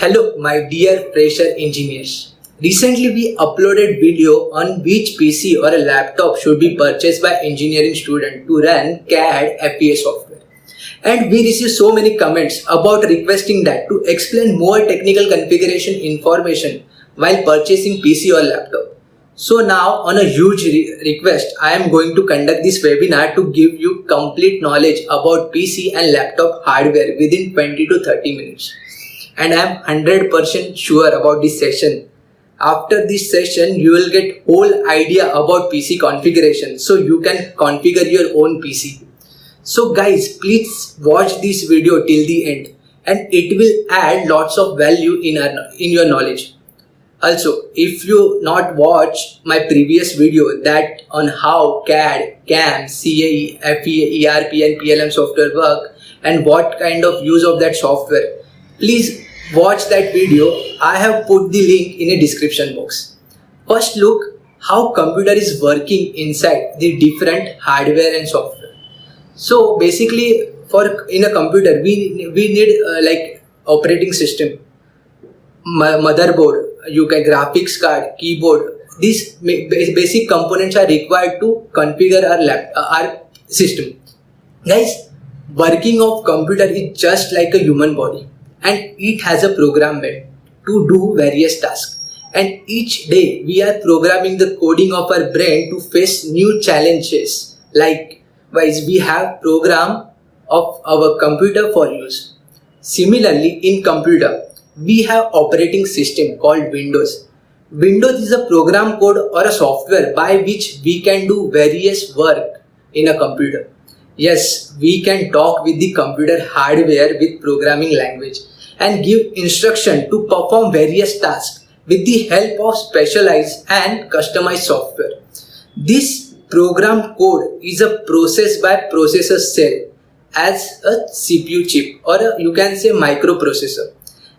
Hello, my dear fresher engineers. Recently, we uploaded video on which PC or a laptop should be purchased by engineering student to run CAD FEA software. And we received so many comments about requesting that to explain more technical configuration information while purchasing PC or laptop. So now, on a huge request, I am going to conduct this webinar to give you complete knowledge about PC and laptop hardware within 20 to 30 minutes. And I am 100% sure about this session. After this session, you will get whole idea about PC configuration, so you can configure your own PC. So guys, please watch this video till the end, and it will add lots of value in your knowledge. Also, if you not watch my previous video that on how CAD, CAM, CAE, FEA, ERP and PLM software work and what kind of use of that software, please watch that video. I have put the link in a description box. First, look how computer is working inside the different hardware and software. So basically, in a computer, we need like operating system, motherboard, you can graphics card, keyboard. These basic components are required to configure our system. Guys, working of computer is just like a human body, and it has a program made to do various tasks. And each day we are programming the coding of our brain to face new challenges. Likewise, we have program of our computer for use. Similarly, in computer, we have operating system called Windows. Windows is a program code or a software by which we can do various work in a computer. Yes, we can talk with the computer hardware with programming language and give instruction to perform various tasks with the help of specialized and customized software. This program code is a processed by processor cell as a CPU chip, or you can say microprocessor.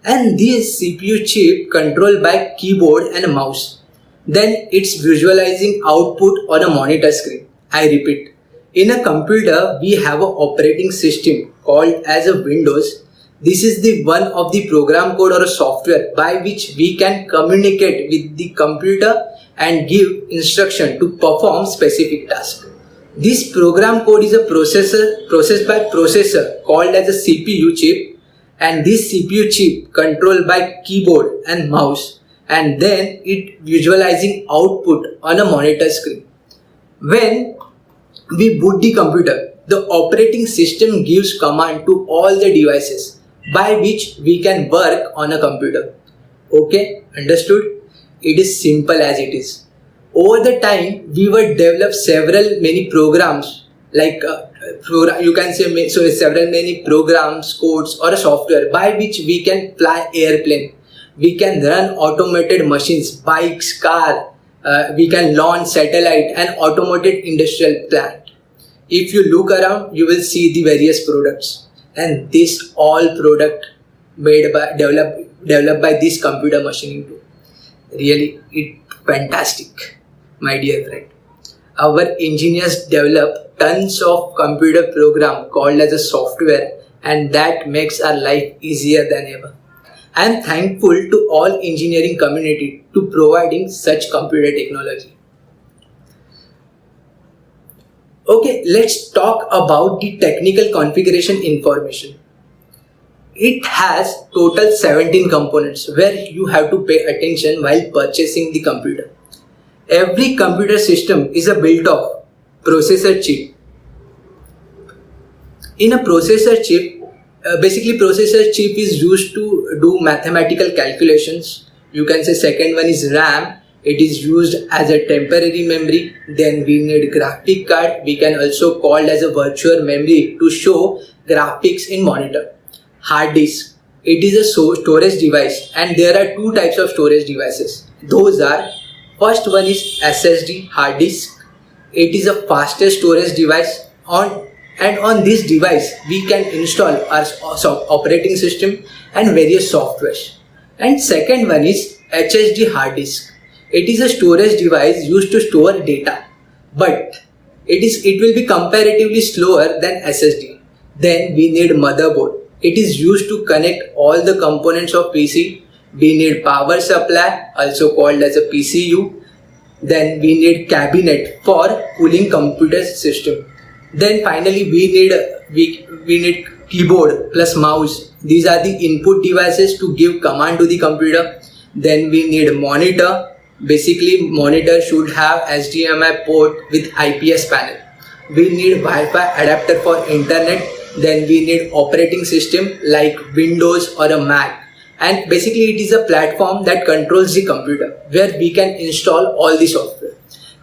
And this CPU chip controlled by keyboard and mouse. Then it's visualizing output on a monitor screen. I repeat, in a computer we have an operating system called as a Windows. This is the one of the program code or a software by which we can communicate with the computer and give instruction to perform specific task. This program code is a processed by processor called as a CPU chip. And this CPU chip controlled by keyboard and mouse, and then it visualizing output on a monitor screen. When we boot the computer, the operating system gives command to all the devices by which we can work on a computer. Okay, understood? It is simple as it is. Over the time, we will develop many programs like you can say many programs, codes or a software by which we can fly airplane, we can run automated machines, bikes, car, we can launch satellite and automated industrial plant. If you look around, you will see the various products, and this all product developed by this computer machining tool. Really, it fantastic, my dear friend. Our engineers develop tons of computer program called as a software, and that makes our life easier than ever. I am thankful to all engineering community to providing such computer technology. Okay, let's talk about the technical configuration information. It has total 17 components where you have to pay attention while purchasing the computer. Every computer system is a built of processor chip. In a processor chip, processor chip is used to do mathematical calculations. You can say second one is RAM. It is used as a temporary memory. Then we need graphic card. We can also call as a virtual memory to show graphics in monitor. Hard disk. It is a storage device, and there are two types of storage devices. Those are, first one is SSD hard disk. It is a fastest storage device on this device we can install our operating system and various softwares. And second one is HDD hard disk. It is a storage device used to store data, but it will be comparatively slower than SSD. Then we need motherboard. It is used to connect all the components of PC. We need power supply, also called as a PCU. Then we need cabinet for cooling computer system. Then finally we need keyboard plus mouse. These are the input devices to give command to the computer. Then we need monitor. Basically monitor should have HDMI port with IPS panel. We need Wi-Fi adapter for internet. Then we need operating system like Windows or a Mac. And basically it is a platform that controls the computer where we can install all the software.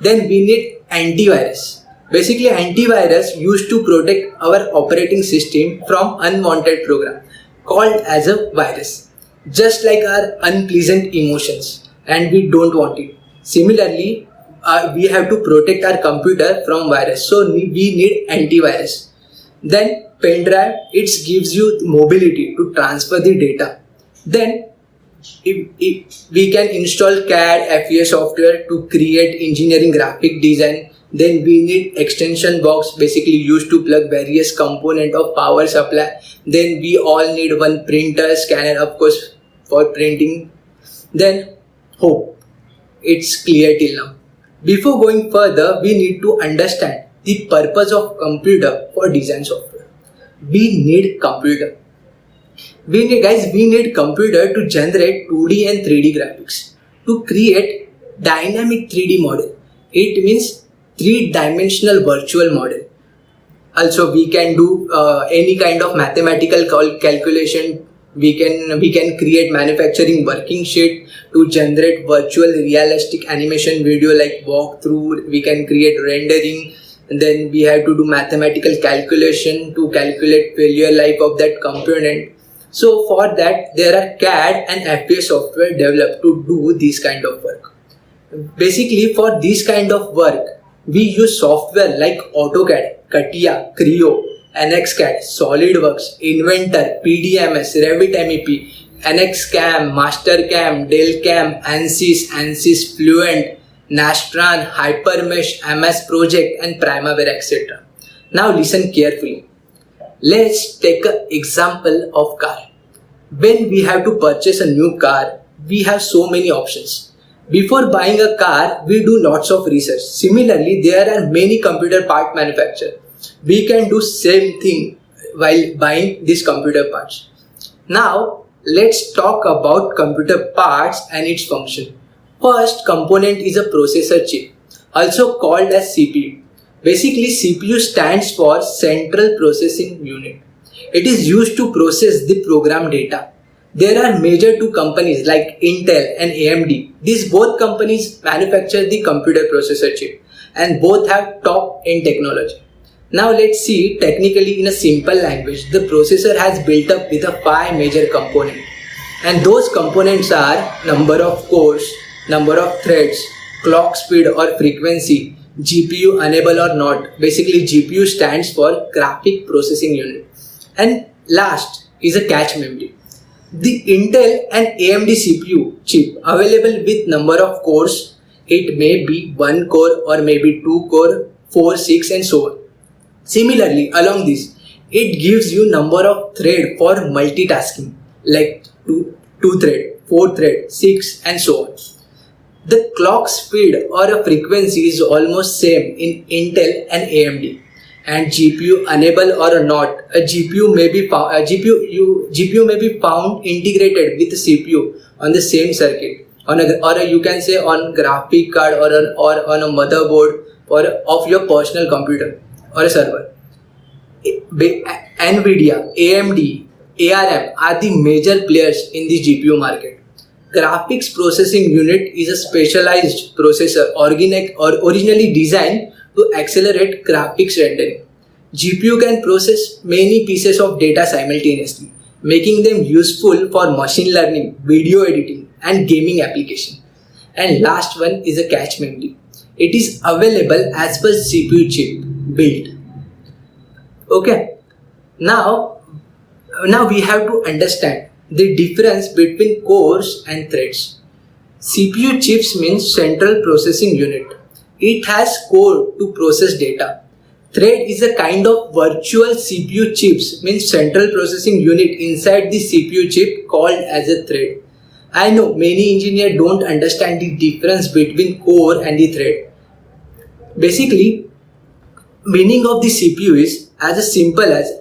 Then we need antivirus. Basically antivirus used to protect our operating system from unwanted program called as a virus, just like our unpleasant emotions, and we don't want it. Similarly, we have to protect our computer from virus, so we need antivirus. Then pen drive, it gives you mobility to transfer the data. Then if we can install CAD FEA software to create engineering graphic design. Then we need extension box, basically used to plug various component of power supply. Then we all need one printer, scanner of course for printing. Then hope it's clear till now. Before going further, we need to understand the purpose of computer for design software. We need computer. We need computer to generate 2D and 3D graphics, to create dynamic 3D model. It means three-dimensional virtual model. Also, we can do any kind of mathematical calculation. We can create manufacturing working sheet to generate virtual realistic animation video like walkthrough. We can create rendering, and then we have to do mathematical calculation to calculate failure life of that component. So for that, there are CAD and FEA software developed to do this kind of work. Basically, for this kind of work, we use software like AutoCAD, CATIA, Creo, NXCAD, SolidWorks, Inventor, PDMS, Revit MEP, NXCAM, MasterCam, DellCam, ANSYS, Fluent, Nastran, HyperMesh, MS Project, and Primavera, etc. Now listen carefully. Let's take an example of car. When we have to purchase a new car, we have so many options. Before buying a car, we do lots of research. Similarly, there are many computer part manufacturers. We can do same thing while buying these computer parts. Now, let's talk about computer parts and its function. First component is a processor chip, also called as CPU. Basically, CPU stands for Central Processing Unit. It is used to process the program data. There are major two companies like Intel and AMD. These both companies manufacture the computer processor chip and both have top-end technology. Now let's see technically in a simple language. The processor has built up with a 5 major components, and those components are number of cores, number of threads, clock speed or frequency, GPU enable or not. Basically GPU stands for graphic processing unit, and last is a cache memory. The Intel and AMD CPU chip available with number of cores. It may be 1 core or maybe 2 core, 4, 6 and so on. Similarly, along this, it gives you number of thread for multitasking like 2 thread, 4 thread, 6 and so on. The clock speed or a frequency is almost same in Intel and AMD. And GPU enable or not, a GPU may be found integrated with CPU on the same circuit, you can say on graphic card or on a motherboard of your personal computer or a server. Nvidia, AMD, ARM are the major players in the GPU market. Graphics processing unit is a specialized processor originally designed to accelerate graphics rendering. GPU can process many pieces of data simultaneously, making them useful for machine learning, video editing, and gaming application. And last one is a cache memory. It is available as per CPU chip built. Okay. Now we have to understand the difference between cores and threads. CPU chips means central processing unit. It has core to process data. Thread is a kind of virtual CPU chips, means central processing unit inside the CPU chip called as a thread. I know many engineers don't understand the difference between core and the thread. Basically, meaning of the CPU is as simple as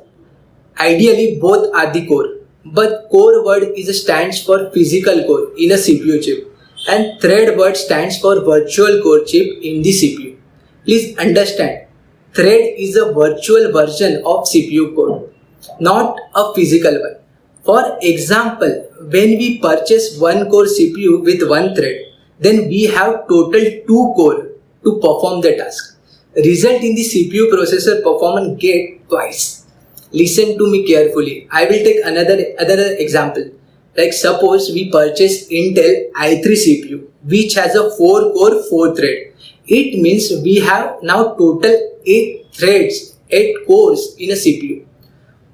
ideally both are the core, but core word stands for physical core in a CPU chip and thread word stands for virtual core chip in the CPU. Please understand, thread is a virtual version of CPU code, not a physical one. For example, when we purchase one core CPU with one thread, then we have total two core to perform the task. Result in the CPU processor performance get twice. Listen to me carefully. I will take another example. Like suppose we purchase Intel i3 CPU which has a 4 core 4 thread. It means we have now total 8 threads, 8 cores in a CPU.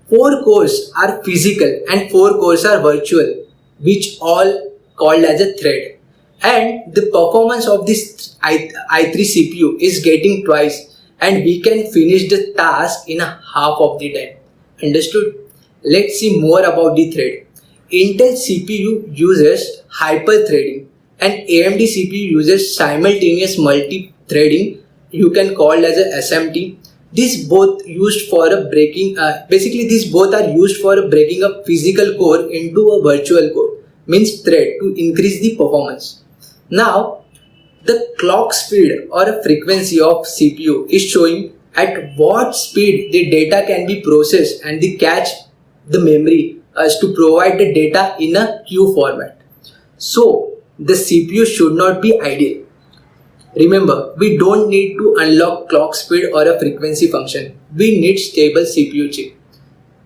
4 cores are physical and 4 cores are virtual, which all called as a thread. And the performance of this i3 CPU is getting twice and we can finish the task in a half of the time. Understood? Let's see more about the thread. Intel CPU uses hyper-threading and AMD CPU uses simultaneous multi-threading, you can call as a SMT. These both used for a breaking, these both are used for a breaking a physical core into a virtual core, means thread, to increase the performance. Now, the clock speed or a frequency of CPU is showing at what speed the data can be processed and the cache the memory as to provide the data in a queue format. So, the CPU should not be idle. Remember, we don't need to unlock clock speed or a frequency function. We need stable CPU chip.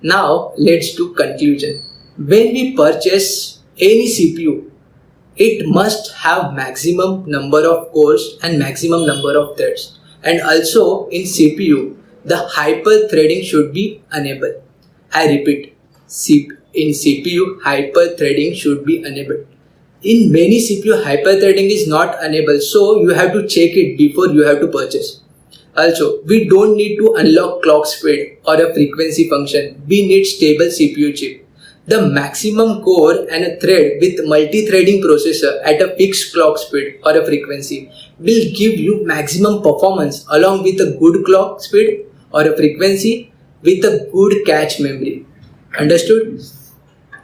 Now, let's do conclusion. When we purchase any CPU, it must have maximum number of cores and maximum number of threads. And also in CPU, the hyper-threading should be enabled. I repeat, in CPU, hyper-threading should be enabled. In many CPU, hyper-threading is not enabled, so you have to check it before you have to purchase. Also, we don't need to unlock clock speed or a frequency function. We need stable CPU chip. The maximum core and a thread with multi-threading processor at a fixed clock speed or a frequency will give you maximum performance along with a good clock speed or a frequency with a good cache memory. Understood?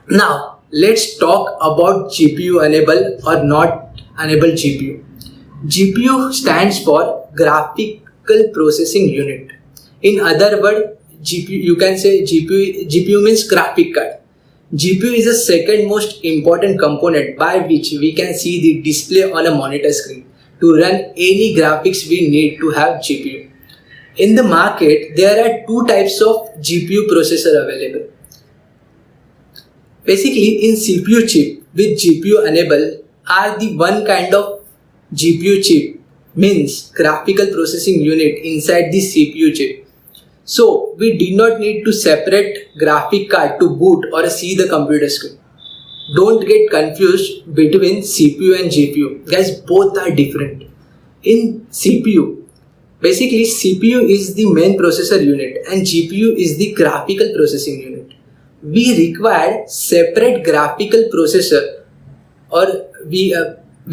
Now, let's talk about GPU enable or not enable GPU. GPU stands for graphical processing unit. In other words, GPU, you can say GPU means graphic card. GPU is the second most important component by which we can see the display on a monitor screen. To run any graphics we need to have GPU. In the market, there are two types of GPU processor available. Basically, in CPU chip with GPU enable are the one kind of GPU chip, means graphical processing unit inside the CPU chip. So, we did not need to separate graphic card to boot or see the computer screen. Don't get confused between CPU and GPU. Guys, both are different. In CPU, basically CPU is the main processor unit and GPU is the graphical processing unit. We require separate graphical processor, or we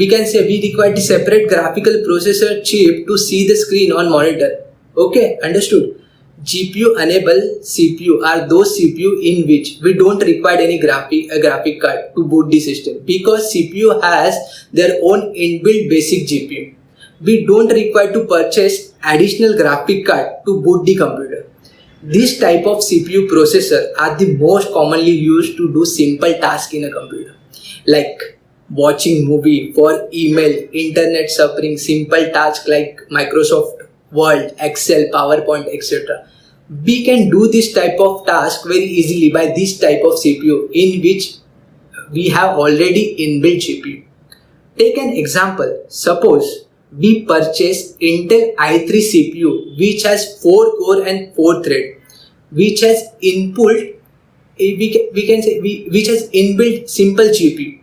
can say we require the separate graphical processor chip to see the screen on monitor. Okay, understood? GPU enable CPU are those CPU in which we don't require any graphic card to boot the system because CPU has their own inbuilt basic GPU. We don't require to purchase additional graphic card to boot the computer. This type of CPU processor are the most commonly used to do simple tasks in a computer, like watching movie, for email, internet surfing, simple tasks like Microsoft Word, Excel, PowerPoint, etc. We can do this type of task very easily by this type of CPU in which we have already inbuilt GPU. Take an example. Suppose we purchase Intel i3 CPU which has 4 core and 4 thread, which has which has inbuilt simple GPU.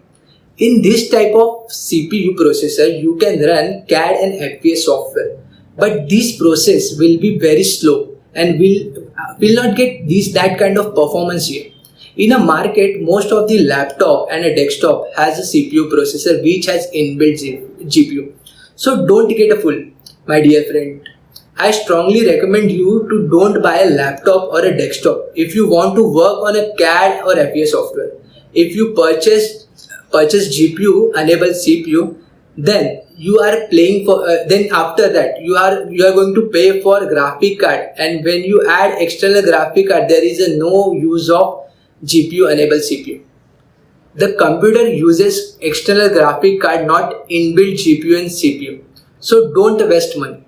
In this type of CPU processor, you can run CAD and FPS software. but this process will be very slow and will not get that kind of performance here. In a market, most of the laptop and a desktop has a CPU processor which has inbuilt GPU. So don't get a fool, my dear friend. I strongly recommend you to don't buy a laptop or a desktop if you want to work on a CAD or FEA software. If you purchase GPU enable CPU, then you are playing for. Then after that you are going to pay for graphic card, and when you add external graphic card, there is a no use of GPU enable CPU. The computer uses external graphic card, not inbuilt GPU and CPU. So don't waste money.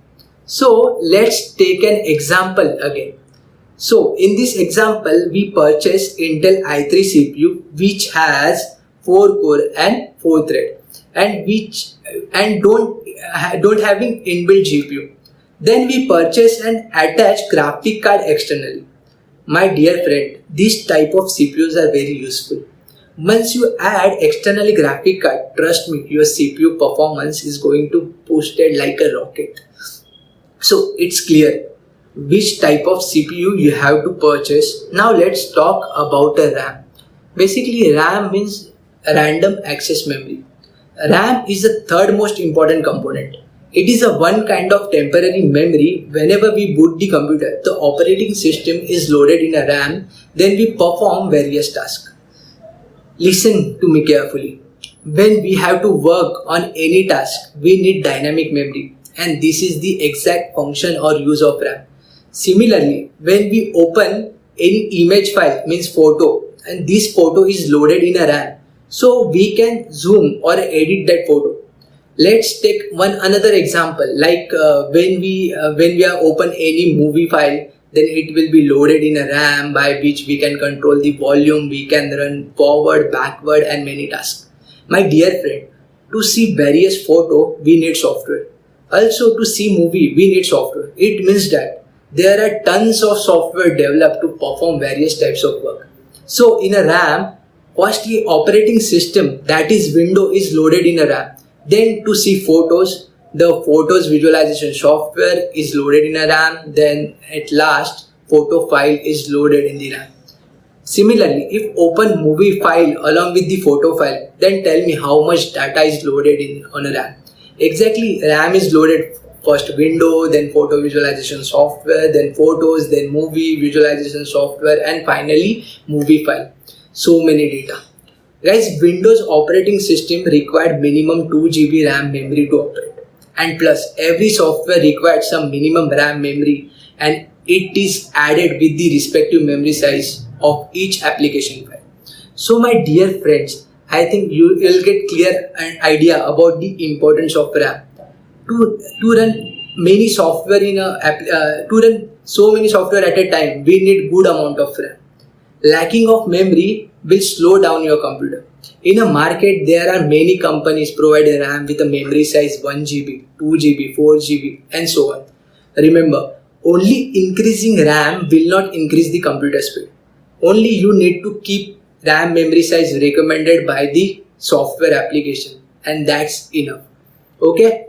So let's take an example again. So in this example, we purchased Intel i3 CPU which has 4 core and 4 thread, and don't having inbuilt GPU. Then we purchase and attach graphic card externally. My dear friend, this type of CPUs are very useful. Once you add externally graphic card, trust me, your CPU performance is going to boosted like a rocket. So it's clear which type of CPU you have to purchase. Now let's talk about a RAM. Basically, RAM means random access memory. RAM is the third most important component. It is a one kind of temporary memory. Whenever we boot the computer, the operating system is loaded in a RAM, then we perform various tasks. Listen to me carefully. When we have to work on any task, we need dynamic memory, and this is the exact function or use of RAM. Similarly, when we open any image file, means photo, and this photo is loaded in a RAM, so we can zoom or edit that photo. Let's take one another example, like when we are open any movie file, then it will be loaded in a RAM by which we can control the volume, we can run forward, backward, and many tasks. My dear friend, to see various photo, we need software. Also, to see movie, we need software. It means that there are tons of software developed to perform various types of work. So in a RAM, first the operating system, that is Windows, is loaded in a RAM. Then to see photos, the photos visualization software is loaded in a RAM. Then at last, photo file is loaded in the RAM. Similarly, if open movie file along with the photo file, then tell me how much data is loaded on a RAM. Exactly, RAM is loaded first window, then photo visualization software, then photos, then movie visualization software, and finally movie file. So many data. Guys, Windows operating system required minimum 2 GB RAM memory to operate. And plus, every software required some minimum RAM memory, and it is added with the respective memory size of each application file. So my dear friends, I think you will get clear an idea about the importance of RAM. To run many software to run so many software at a time, we need good amount of RAM. Lacking of memory will slow down your computer. In a market, there are many companies providing RAM with a memory size 1 GB, 2 GB, 4 GB, and so on. Remember, only increasing RAM will not increase the computer speed. Only you need to keep RAM memory size recommended by the software application, and that's enough. Okay?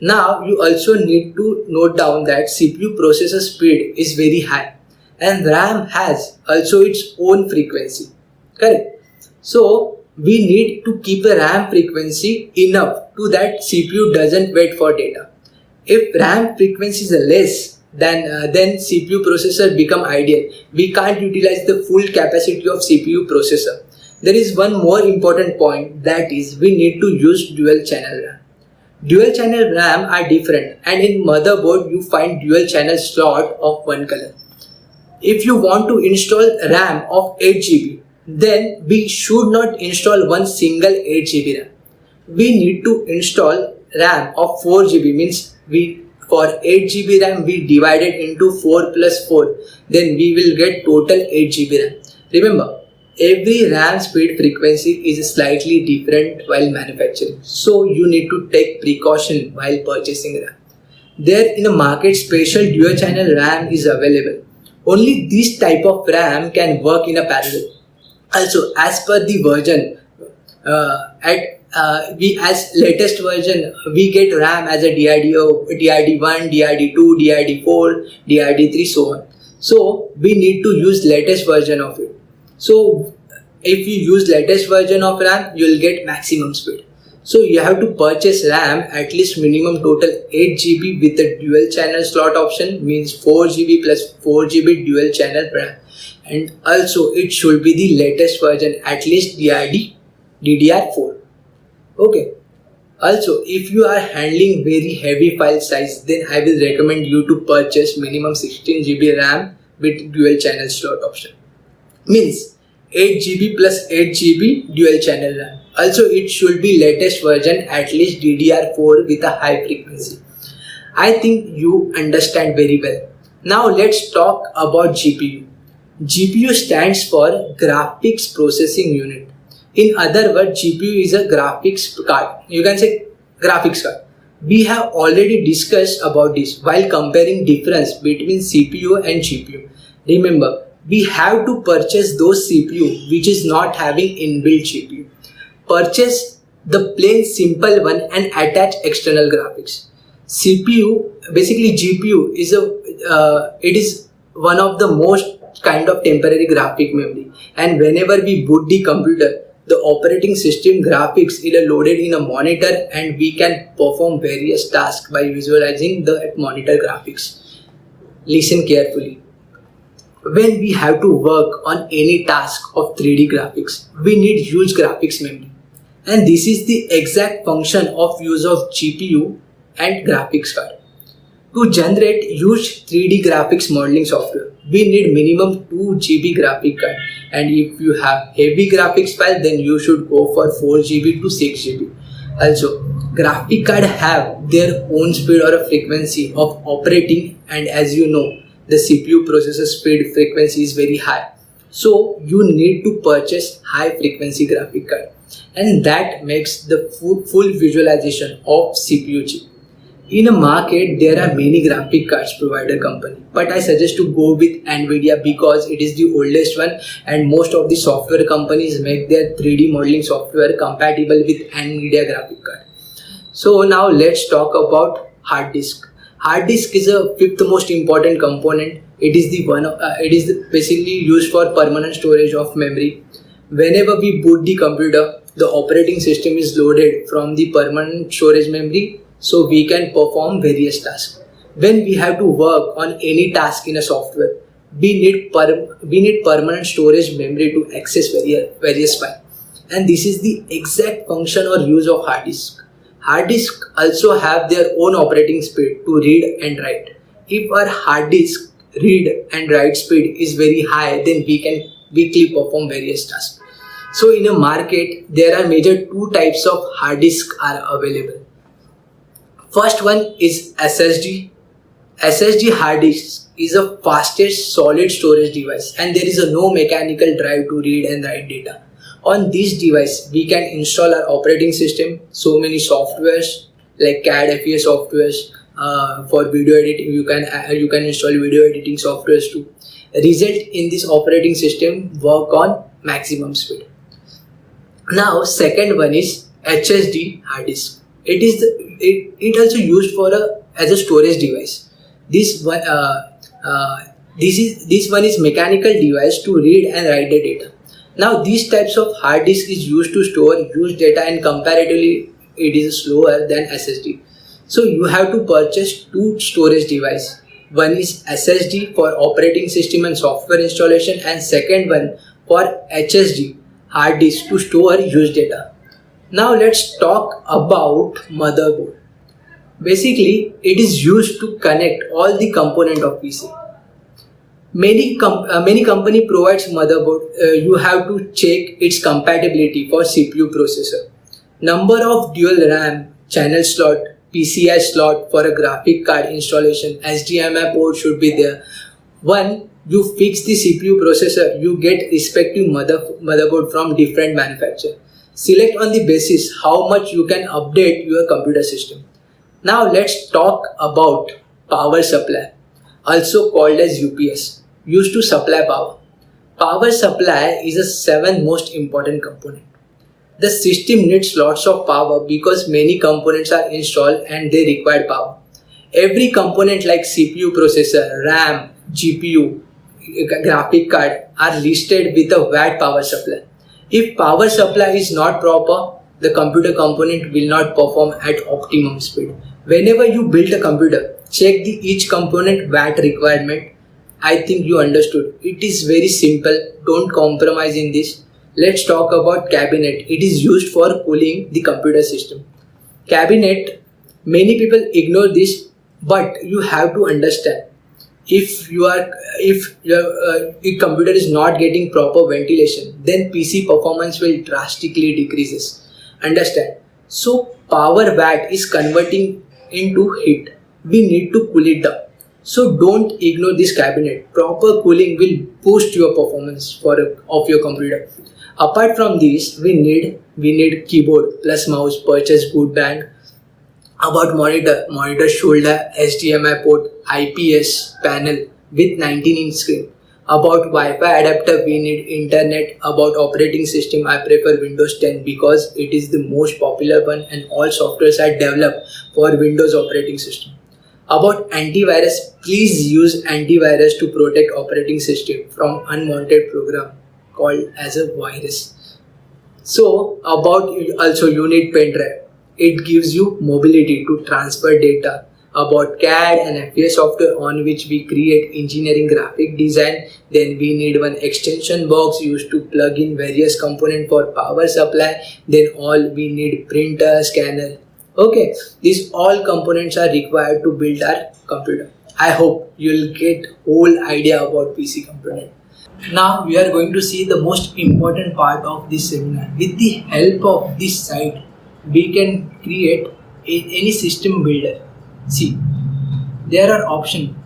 Now you also need to note down that CPU processor speed is very high, and RAM has also its own frequency. Correct? So we need to keep a RAM frequency enough to that CPU doesn't wait for data. If RAM frequency is less, then CPU processor become ideal. We can't utilize the full capacity of CPU processor. There is one more important point, that is we need to use dual channel RAM. Dual channel RAM are different, and in motherboard you find dual channel slot of one color. If you want to install RAM of 8 GB, then we should not install one single 8 GB RAM. We need to install RAM of 4 GB, means for 8 GB RAM we divide it into 4 plus 4, then we will get total 8 GB RAM. Remember, every RAM speed frequency is slightly different while manufacturing, so you need to take precaution while purchasing RAM. There in the market, special dual channel RAM is available. Only this type of RAM can work in a parallel. Also, as per the version, we as latest version we get RAM as a DID1, DID2, DID4, DID3, so on. So we need to use latest version of it. So if you use latest version of RAM, you will get maximum speed. So you have to purchase RAM at least minimum total 8 GB with a dual channel slot option, means 4 GB plus 4 GB dual channel RAM. And also it should be the latest version, at least DDR4. Okay. Also, if you are handling very heavy file size, then I will recommend you to purchase minimum 16 GB RAM with dual channel slot option. Means 8 GB plus 8 GB dual channel RAM. Also, it should be latest version, at least DDR4 with a high frequency. I think you understand very well. Now let's talk about GPU. GPU stands for Graphics Processing Unit. In other words, GPU is a graphics card. You can say graphics card. We have already discussed about this while comparing difference between CPU and GPU. Remember, we have to purchase those CPU which is not having inbuilt GPU. Purchase the plain simple one and attach external graphics. CPU, basically GPU is it is one of the most kind of temporary graphic memory, and whenever we boot the computer, the operating system graphics is loaded in a monitor and we can perform various tasks by visualizing the monitor graphics. Listen carefully. When we have to work on any task of 3D graphics, we need huge graphics memory. And this is the exact function of use of GPU and graphics card. To generate huge 3D graphics modeling software, we need minimum 2 GB graphic card, and if you have heavy graphics file, then you should go for 4 GB to 6 GB. Also, graphic card have their own speed or a frequency of operating, and as you know, the CPU processor speed frequency is very high. So you need to purchase high frequency graphic card, and that makes the full visualization of CPU chip. In a market, there are many graphic cards provider company, but I suggest to go with Nvidia because it is the oldest one, and most of the software companies make their 3D modeling software compatible with Nvidia graphic card. So now let's talk about hard disk. Hard disk is a fifth most important component. It is basically used for permanent storage of memory. Whenever we boot the computer, the operating system is loaded from the permanent storage memory, so we can perform various tasks. When we have to work on any task in a software, we need permanent storage memory to access various files. And this is the exact function or use of hard disk. Hard disk also have their own operating speed to read and write. If our hard disk read and write speed is very high, then we can quickly perform various tasks. So in a market, there are major two types of hard disk are available. First one is SSD. SSD hard disk is a fastest solid storage device, and there is no mechanical drive to read and write data. On this device, we can install our operating system, so many softwares like CAD, FES softwares. For video editing, you can install video editing softwares too. Result in this operating system work on maximum speed. Now, second one is HSD hard disk. It also used as a storage device. This one is mechanical device to read and write the data. Now these types of hard disk is used to store huge data, and comparatively it is slower than SSD. So you have to purchase two storage device. One is SSD for operating system and software installation, and second one for HSD hard disk to store huge data. Now let's talk about motherboard. Basically, it is used to connect all the component of PC. Many company provides motherboard. You have to check its compatibility for CPU processor. Number of dual RAM, channel slot, PCI slot for a graphic card installation, HDMI port should be there. One, you fix the CPU processor, you get respective motherboard from different manufacturer. Select on the basis how much you can update your computer system. Now let's talk about power supply, also called as UPS, used to supply power. Power supply is the seventh most important component. The system needs lots of power because many components are installed and they require power. Every component like CPU processor, RAM, GPU, graphic card are listed with a watt power supply. If power supply is not proper, the computer component will not perform at optimum speed. Whenever you build a computer, check the each component watt requirement. I think you understood. It is very simple. Don't compromise in this. Let's talk about cabinet. It is used for cooling the computer system. Cabinet, many people ignore this, but you have to understand. If your computer is not getting proper ventilation, then PC performance will drastically decreases. Understand? So power watt is converting into heat. We need to cool it down. So don't ignore this cabinet. Proper cooling will boost your performance of your computer. Apart from this, we need keyboard plus mouse. Purchase good brand. About monitor should have HDMI port, IPS panel with 19-inch screen. About Wi-Fi adapter, we need internet. About operating system, I prefer Windows 10 because it is the most popular one and all softwares are developed for Windows operating system. About antivirus, please use antivirus to protect operating system from unwanted program called as a virus. So about also you need pen drive. It gives you mobility to transfer data. About CAD and FEA software on which we create engineering graphic design. Then we need one extension box used to plug in various components for power supply. Then all we need printer, scanner. Okay, these all components are required to build our computer. I hope you'll get whole idea about PC component. Now we are going to see the most important part of this seminar. With the help of this site, we can create any system builder. See, there are options.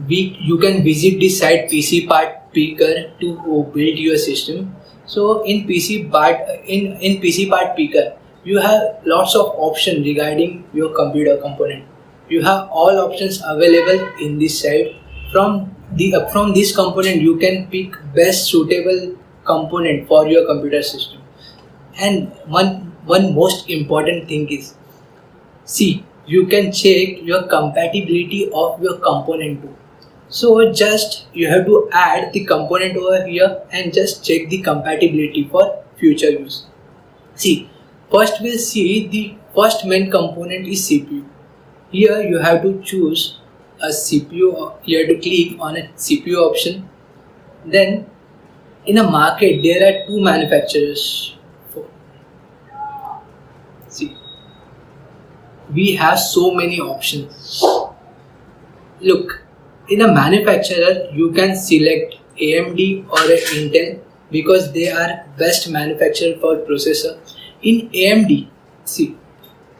You can visit this site PC Part Picker to build your system. So in PC Part Picker, you have lots of options regarding your computer component. You have all options available in this site. From this component, you can pick best suitable component for your computer system. And one most important thing is, see, you can check your compatibility of your component too. So just you have to add the component over here and just check the compatibility for future use. See, first we'll see the first main component is CPU. Here you have to choose a CPU. You have to click on a CPU option. Then in a market there are two manufacturers. See, we have so many options. Look, in a manufacturer you can select AMD or Intel because they are best manufacturer for processor. In AMD, see,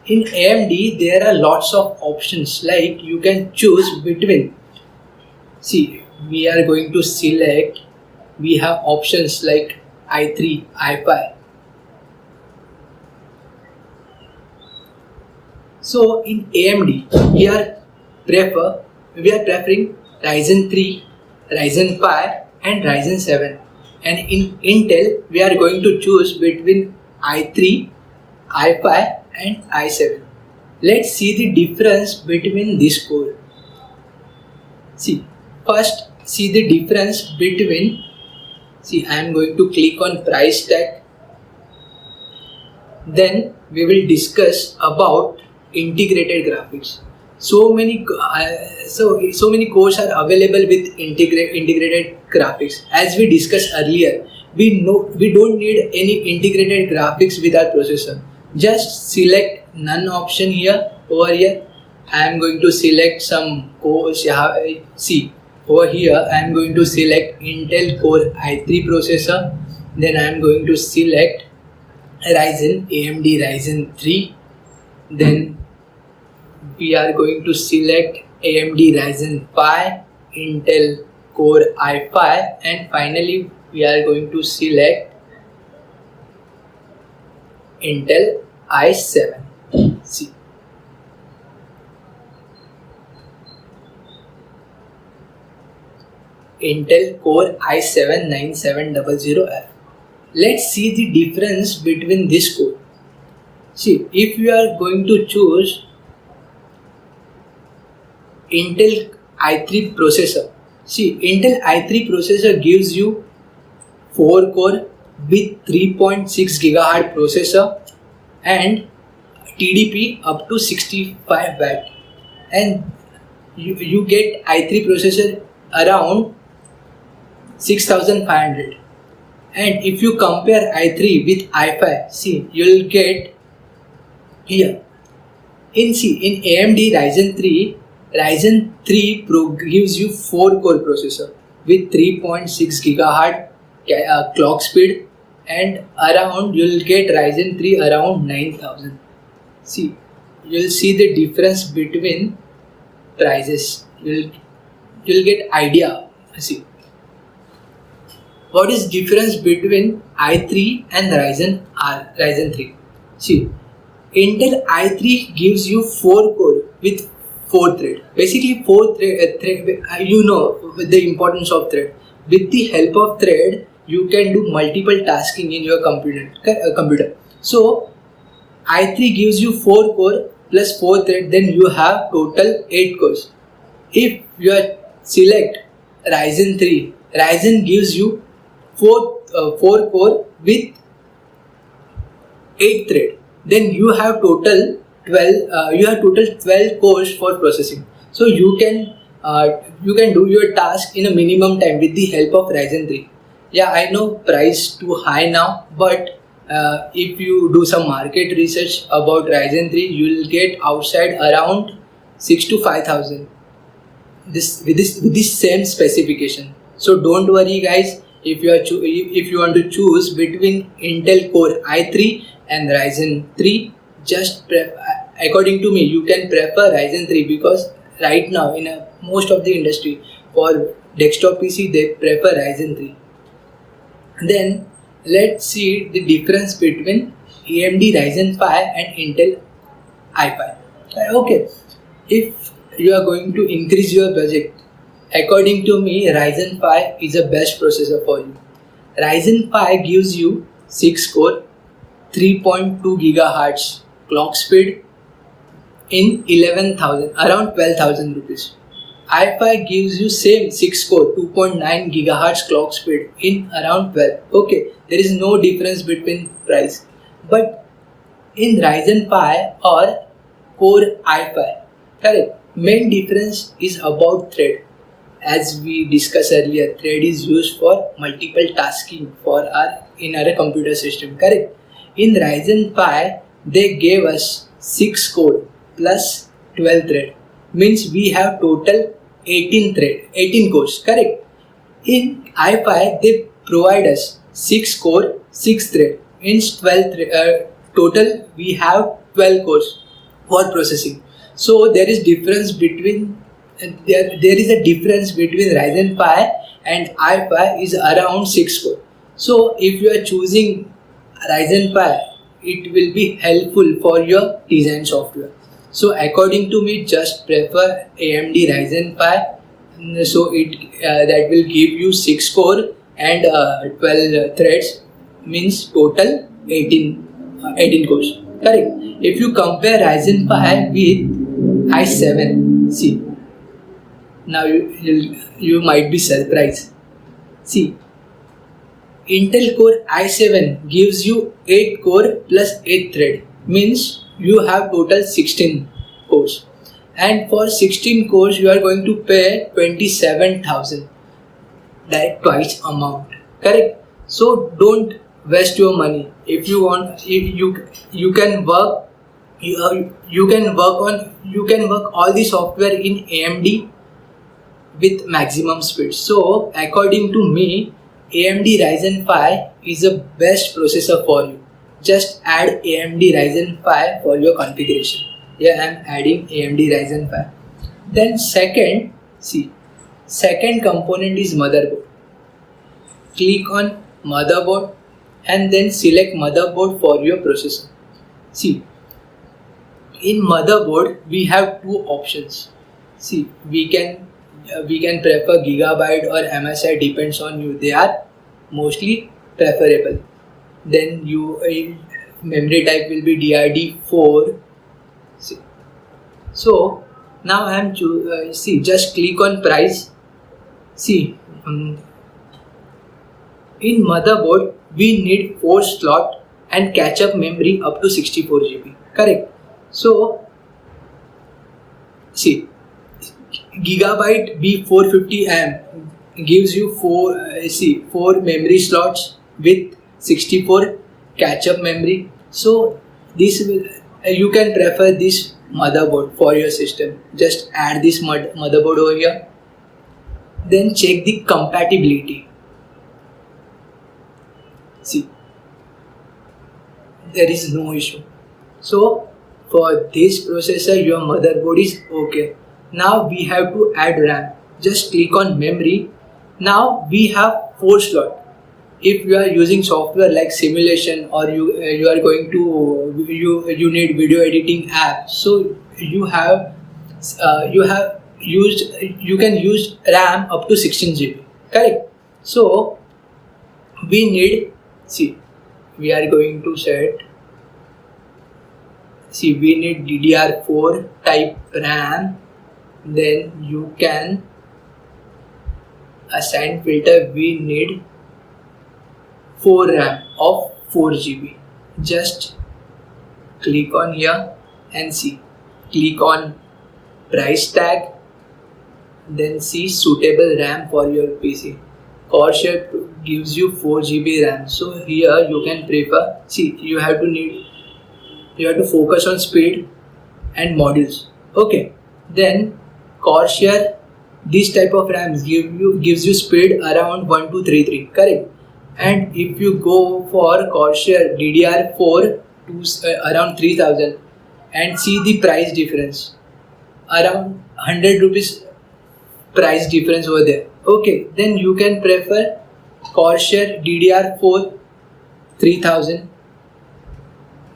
in AMD there are lots of options, like you can choose between. See, we are going to select. We have options like i3, i5. So in AMD we are preferring Ryzen 3, Ryzen 5 and Ryzen 7, and in Intel we are going to choose between i3, i5 and i7. Let's see the difference between this core. See, first see the difference between. See, I am going to click on price tag. Then we will discuss about integrated graphics. So many cores are available with integrated graphics. As we discussed earlier, we don't need any integrated graphics with our processor. Just select none option here. Over here I am going to select some cores. See, over here I am going to select Intel Core i3 processor. Then I am going to select AMD Ryzen 3. Then we are going to select AMD Ryzen 5, Intel Core i5, and finally we are going to select Intel i7. See, Intel Core i7 9700F. Let's see the difference between this code. See, if you are going to choose Intel i3 processor, see, Intel i3 processor gives you 4 core with 3.6 gigahertz processor and TDP up to 65 watt, and you get i3 processor around 6500. And if you compare i3 with i5, see, you'll get here in AMD Ryzen 3 Pro gives you 4 core processor with 3.6 gigahertz clock speed, and around you'll get Ryzen 3 around 9000. See, you'll see the difference between prices. You'll get idea. See, what is difference between i3 and Ryzen 3? See, Intel i3 gives you 4 core with 4 thread. Basically 4 thread, you know the importance of thread. With the help of thread, you can do multiple tasking in your computer. So i3 gives you 4 core plus 4 thread, then you have total 8 cores. If you select Ryzen 3, Ryzen gives you 4 core with 8 thread, then you have total 12 cores for processing. So you can do your task in a minimum time with the help of Ryzen 3. Yeah, I know price too high now, but if you do some market research about Ryzen 3, you will get outside around 6 to 5,000. With this same specification. So don't worry, guys. If you want to choose between Intel Core i3 and Ryzen 3, just according to me, you can prefer Ryzen 3, because right now in most of the industry for desktop PC they prefer Ryzen 3. Then let's see the difference between AMD Ryzen 5 and Intel i5. Okay, if you are going to increase your budget, according to me, Ryzen 5 is the best processor for you. Ryzen 5 gives you 6 core, 3.2 gigahertz clock speed in 11,000, around 12,000 rupees. i5 gives you same 6 core, 2.9 gigahertz clock speed in around 12. Okay, there is no difference between price. But in Ryzen 5 or Core i5, correct, main difference is about thread. As we discussed earlier, thread is used for multiple tasking in our computer system, correct. In Ryzen 5, they gave us 6 core plus 12 thread, means we have total 18 cores, correct. In i5, they provide us 6 core, 6 thread, means 12 total we have 12 cores for processing. So there is difference between there is a difference between Ryzen 5 and i5 is around 6 core. So if you are choosing Ryzen 5, it will be helpful for your design software. So according to me, just prefer AMD Ryzen 5. So that will give you 6 core and 12 threads, means total 18 cores. Correct. If you compare Ryzen 5 with i7, see, now you might be surprised. See, Intel Core i7 gives you 8 core plus 8 thread, means you have total 16 cores, and for 16 cores you are going to pay 27,000, like twice amount, correct. So don't waste your money. If you want, if you can work you can work all the software in AMD with maximum speed. So according to me, AMD Ryzen 5 is the best processor for you. Just add AMD Ryzen 5 for your configuration. Yeah, I am adding AMD Ryzen 5. Then second component is motherboard. Click on motherboard and then select motherboard for your processor. See, in motherboard we have two options. See, we can prefer Gigabyte or MSI, depends on you. They are mostly preferable. then memory type will be DRD4. So now I am just click on price. See, in motherboard we need 4 slot and catch up memory up to 64 GB. Correct. So see, Gigabyte B450M gives you 4 memory slots with 64 catch up memory. So this will you can prefer this motherboard for your system. Just add this motherboard over here, then check the compatibility. See, there is no issue. So for this processor your motherboard is okay. Now we have to add RAM. Just click on memory. Now we have 4 slots. If you are using software like simulation, or you are going to you need video editing app, so you can use RAM up to 16 GB. Correct. So we need, we are going to we need DDR4 type RAM. Then you can assign filter. We need 4 RAM of 4 GB. Just click on here and click on price tag, then suitable RAM for your PC. Corsair gives you 4 GB RAM. So here you can prefer, you have to focus on speed and modules. Okay. Then Corsair, this type of RAM gives you speed around 1233. Correct. And if you go for Corsair DDR4 to around 3000 and see the price difference, around 100 rupees price difference over there. Okay, then you can prefer Corsair DDR4 3000.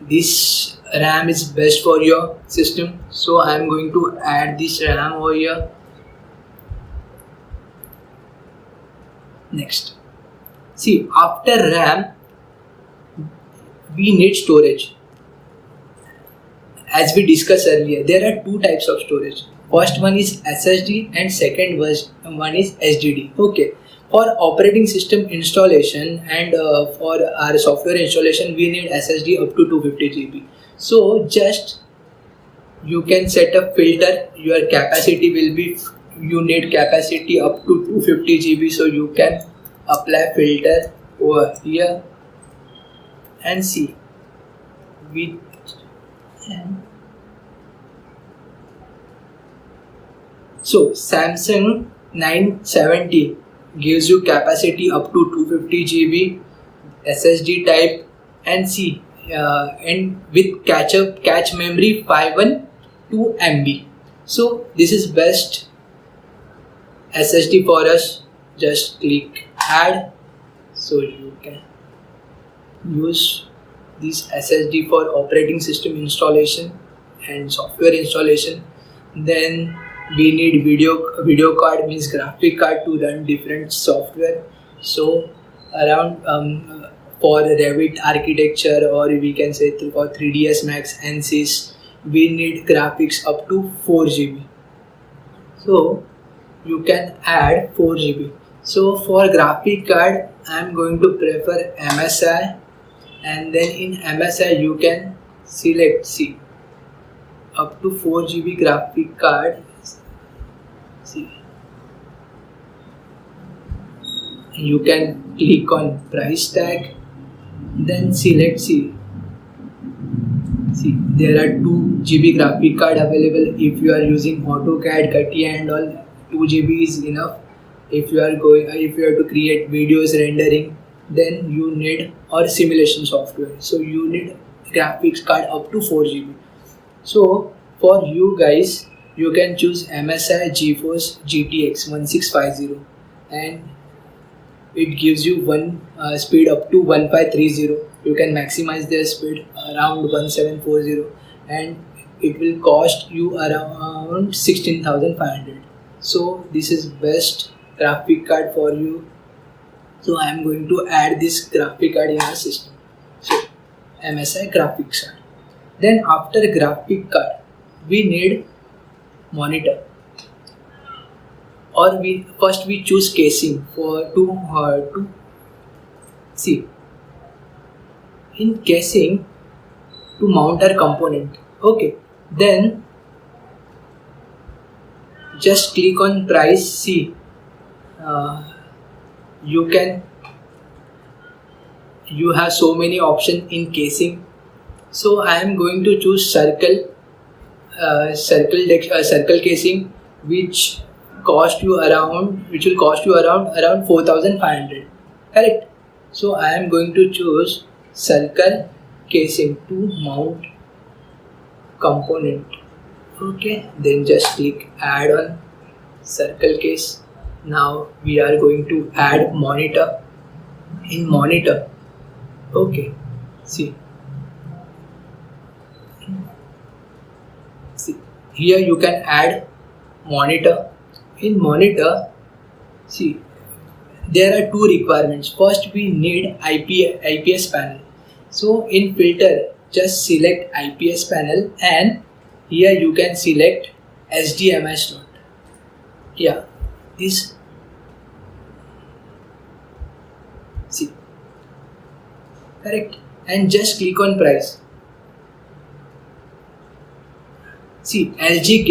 This RAM is best for your system. So I am going to add this RAM over here. Next. After RAM, we need storage. As we discussed earlier, there are 2 types of storage. First one is SSD and second one is SSD. Okay. For operating system installation and for our software installation, we need SSD up to 250 GB. So just you can set a filter. Your capacity will be, you need capacity up to 250 GB. So you can apply filter over here and so Samsung 970 gives you capacity up to 250 GB SSD type, and and with catch memory 512 MB. So this is best SSD for us. Just click add, so you can use this SSD for operating system installation and software installation. Then we need video card, means graphic card, to run different software. So around for Revit architecture, or we can say for 3ds Max, ANSYS, we need graphics up to 4 GB. So you can add 4 GB. So for graphic card, I am going to prefer MSI, and then in MSI you can select up to 4 GB graphic card. You can click on price tag, then select there are 2 GB graphic card available. If you are using AutoCAD, CATIA and all, 2 GB is enough. If you have to create videos rendering, then you need, or simulation software, so you need graphics card up to 4 GB. So for you guys, you can choose MSI GeForce GTX 1650, and it gives you speed up to 1530. You can maximize their speed around 1740, and it will cost you around 16,500. So this is best graphic card for you. So I am going to add this graphic card in our system. MSI graphics card. Then after graphic card, we need monitor, or we choose casing for to see in casing to mount our component. Okay, then just click on price. See, you can you have so many options in casing. So I am going to choose circle casing, which will cost you around 4,500. Correct. So I am going to choose circle casing to mount component. Okay, then just click add on circle case. Now we are going to add monitor. In monitor, okay, see here you can add monitor. In monitor, see, there are two requirements. First, we need IPS panel. So in filter, just select IPS panel, and here you can select HDMI slot. Yeah, this, see, correct, and just click on price. See, LG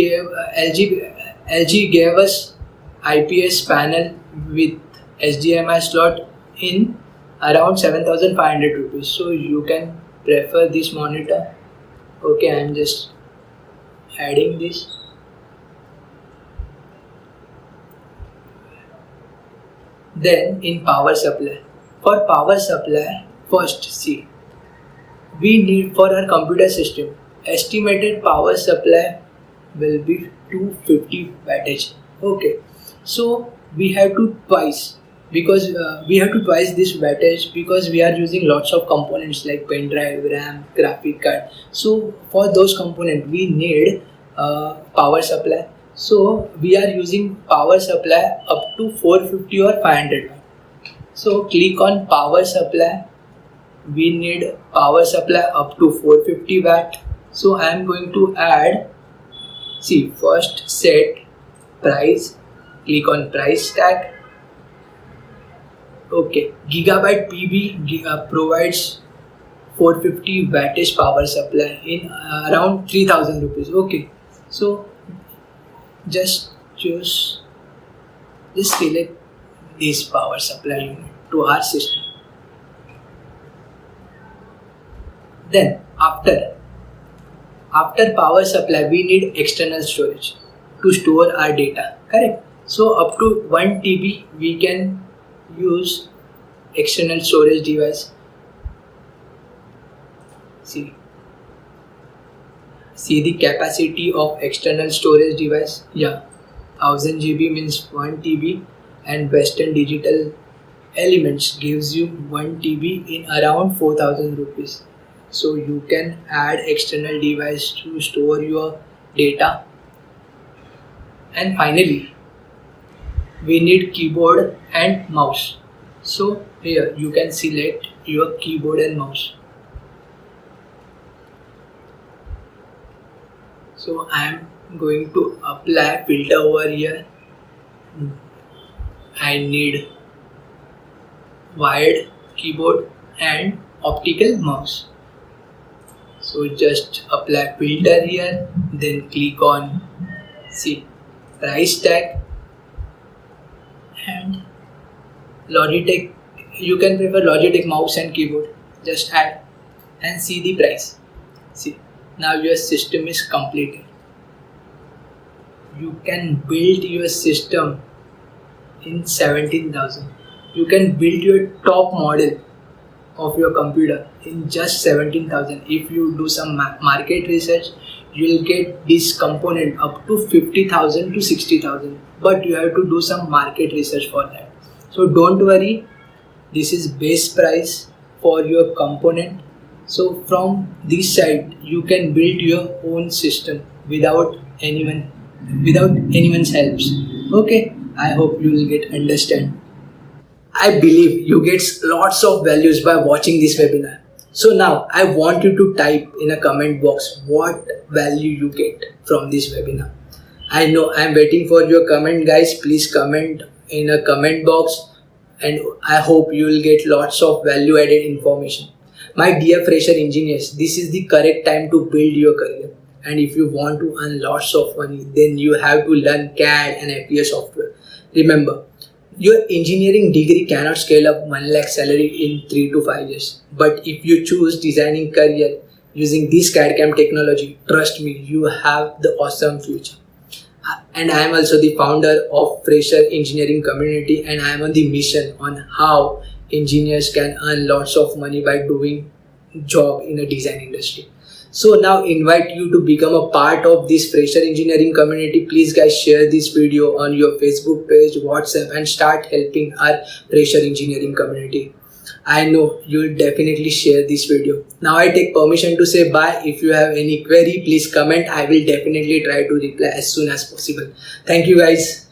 gave us IPS panel with HDMI slot in around 7,500 rupees. So you can prefer this monitor. Okay, I am just adding this. Then in power supply, for power supply, first see, we need for our computer system estimated power supply will be 250 wattage. Okay, so we have to twice this wattage because we are using lots of components like pen drive, RAM, graphic card. So for those components we need power supply. So we are using power supply up to 450 or 500 watt. So click on power supply. We need power supply up to 450 watt. So I am going to add, see, first set price, click on price tag. Okay, Gigabyte PB provides 450 wattage power supply in around 3000 rupees. Okay, so just select this power supply unit to our system. Then after power supply, we need external storage to store our data. Correct. So up to 1 TB we can use external storage device. See the capacity of external storage device. Yeah, 1000 GB means 1 TB, and Western Digital Elements gives you 1 TB in around 4,000 rupees. So you can add external device to store your data. And finally, we need keyboard and mouse. So here you can select your keyboard and mouse. So I am going to apply filter over here. I need wired keyboard and optical mouse. So just apply filter here, then click on price tag, and Logitech. You can prefer Logitech mouse and keyboard. Just add and see the price. See, now your system is completed. You can build your system in 17,000. You can build your top model of your computer in just 17,000. If you do some market research, you will get this component up to 50,000 to 60,000. But you have to do some market research for that. So don't worry. This is base price for your component. So from this side, you can build your own system without anyone's helps. Okay, I hope you will get understand. I believe you get lots of values by watching this webinar. So now I want you to type in a comment box what value you get from this webinar. I know I'm waiting for your comment, guys. Please comment in a comment box, and I hope you will get lots of value added information. My dear fresher engineers, this is the correct time to build your career. And if you want to earn lots of money, then you have to learn CAD and FEA software. Remember, your engineering degree cannot scale up 1 lakh salary in 3 to 5 years. But if you choose designing career using this CAD CAM technology, trust me, you have the awesome future. And I am also the founder of Fresher Engineering Community, and I am on the mission on how engineers can earn lots of money by doing job in a design industry. So now invite you to become a part of this Fresher Engineering Community. Please guys, share this video on your Facebook page, WhatsApp, and start helping our Fresher Engineering Community. I know you will definitely share this video. Now I take permission to say bye. If you have any query, please comment. I will definitely try to reply as soon as possible. Thank you guys.